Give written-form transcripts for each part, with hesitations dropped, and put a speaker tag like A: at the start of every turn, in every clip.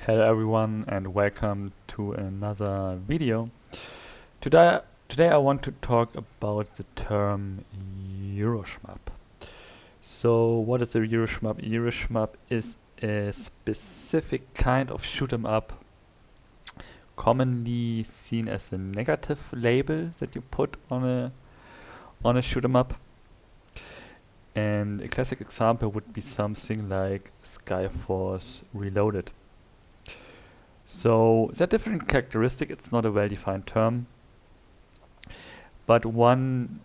A: Hello everyone and welcome to another video. Today I want to talk about the term euroshmup. So what is a euroshmup? Euroshmup is a specific kind of shoot 'em up, commonly seen as a negative label that you put on a shoot 'em up. And a classic example would be something like Skyforce Reloaded. So there are different characteristics. It's not a well-defined term, but one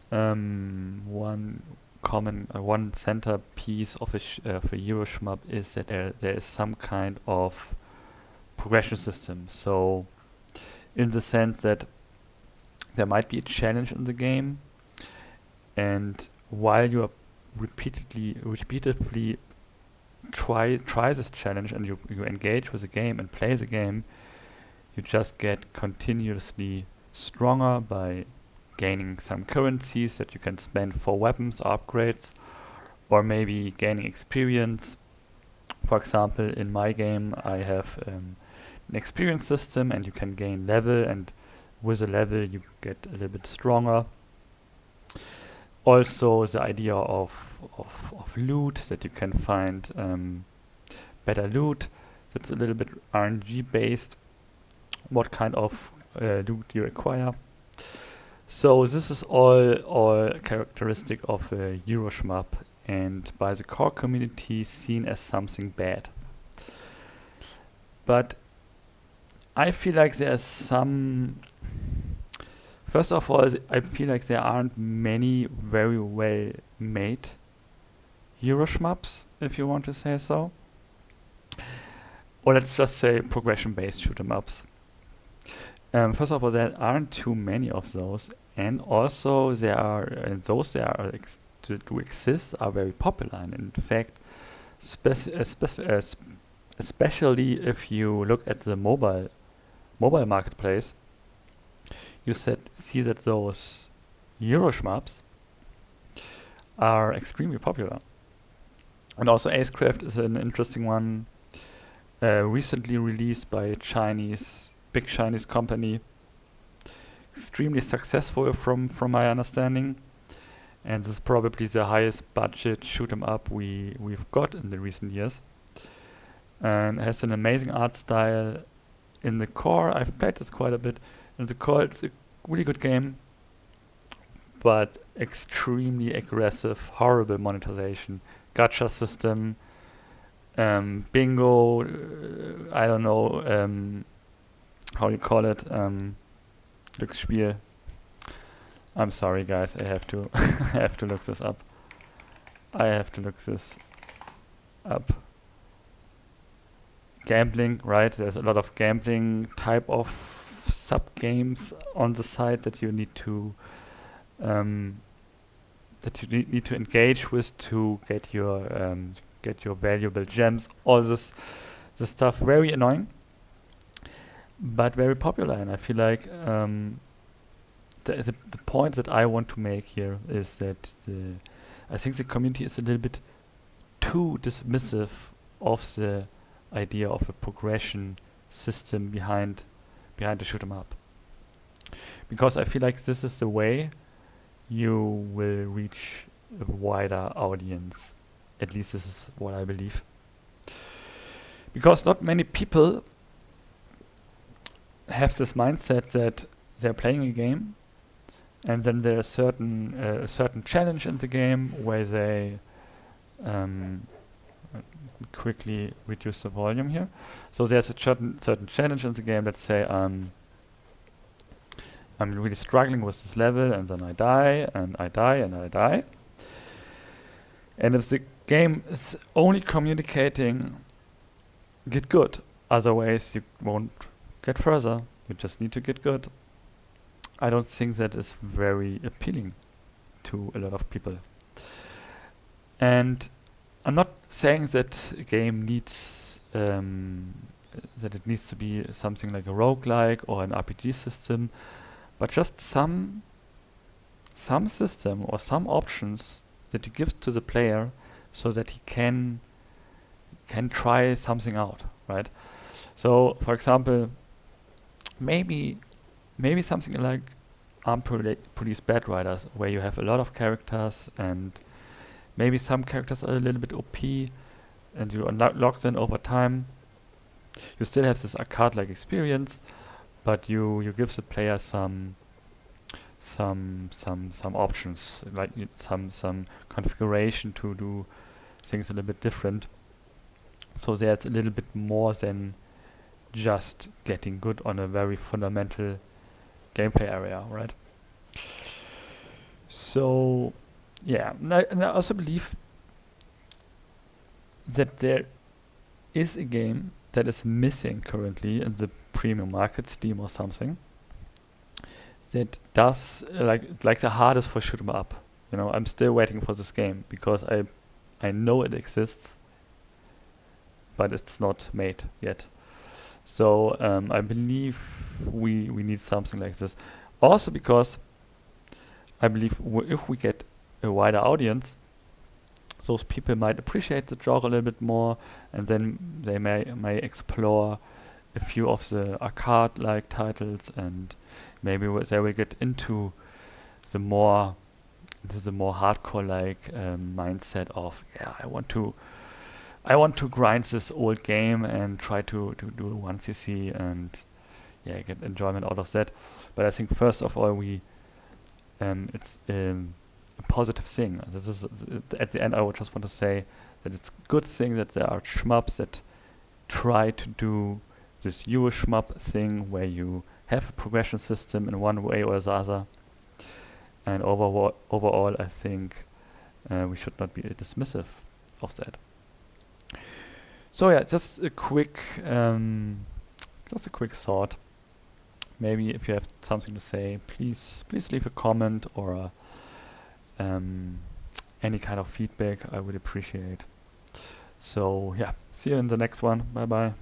A: centerpiece of a euroshmup is that there is some kind of progression system. So in the sense that there might be a challenge in the game, and while you are repeatedly try this challenge and you engage with the game and play the game, you just get continuously stronger by gaining some currencies that you can spend for weapons or upgrades, or maybe gaining experience. For example, in my game I have an experience system and you can gain level, and with a level you get a little bit stronger. Also the idea of loot, that you can find better loot. That's a little bit RNG based, what kind of loot you acquire. So this is all characteristic of a euroshmup, and by the core community seen as something bad. But I feel like there's some... First of all, I feel like there aren't many very well made euroshmups, if you want to say so. Or let's just say progression-based shoot 'em ups. First of all, there aren't too many of those, and also there are those that do exist are very popular. And in fact, especially if you look at the mobile marketplace, you see that those euroshmups are extremely popular. And also Acecraft is an interesting one, recently released by a big Chinese company, extremely successful from my understanding, and this is probably the highest budget shoot 'em up we've got in the recent years, and has an amazing art style. In the core, I've played this quite a bit. In the core, it's a really good game, but extremely aggressive, horrible monetization, gacha system, bingo, I don't know how you call it, Glücksspiel. I'm sorry guys, I have to I have to look this up. Gambling, right? There's a lot of gambling type of sub games on the side that you need to engage with to get your valuable gems. All this stuff, very annoying, but very popular. And I feel like the point that I want to make here is that I think the community is a little bit too dismissive of the idea of a progression system behind the shoot 'em up, because I feel like this is the way you will reach a wider audience. At least this is what I believe, because not many people have this mindset that they're playing a game and then there's a certain challenge in the game where they quickly reduce the volume here. So there's a certain challenge in the game. Let's say I'm really struggling with this level, and then I die, and I die, and I die. And if the game is only communicating, get good, otherwise you won't get further, you just need to get good, I don't think that is very appealing to a lot of people. And I'm not saying that a game needs that it needs to be something like a roguelike or an RPG system, but just some system or some options that you give to the player so that he can try something out, right? So, for example, maybe something like Armed Police Bad Riders, where you have a lot of characters and maybe some characters are a little bit OP, and you unlock them over time. You still have this arcade-like experience, but you give the player some options, like some configuration to do things a little bit different. So there's a little bit more than just getting good on a very fundamental gameplay area, right? So yeah, and I also believe that there is a game that is missing currently in the premium market, Steam or something, that does like the hardest for shoot 'em up. You know, I'm still waiting for this game because I know it exists, but it's not made yet. So I believe we need something like this. Also because I believe if we get a wider audience, those people might appreciate the genre a little bit more, and then they may explore a few of the arcade-like titles, and maybe they will get into the more hardcore-like mindset of, yeah, I want to grind this old game and try to do 1cc and yeah, get enjoyment out of that. But I think first of all it's a positive thing. This is at the end I would just want to say that it's a good thing that there are shmups that try to do this euroshmup thing where you have a progression system in one way or the other. And overall I think we should not be dismissive of that. So yeah, just a quick thought. Maybe if you have something to say, please leave a comment or any kind of feedback. I would appreciate. So yeah, see you in the next one. Bye bye.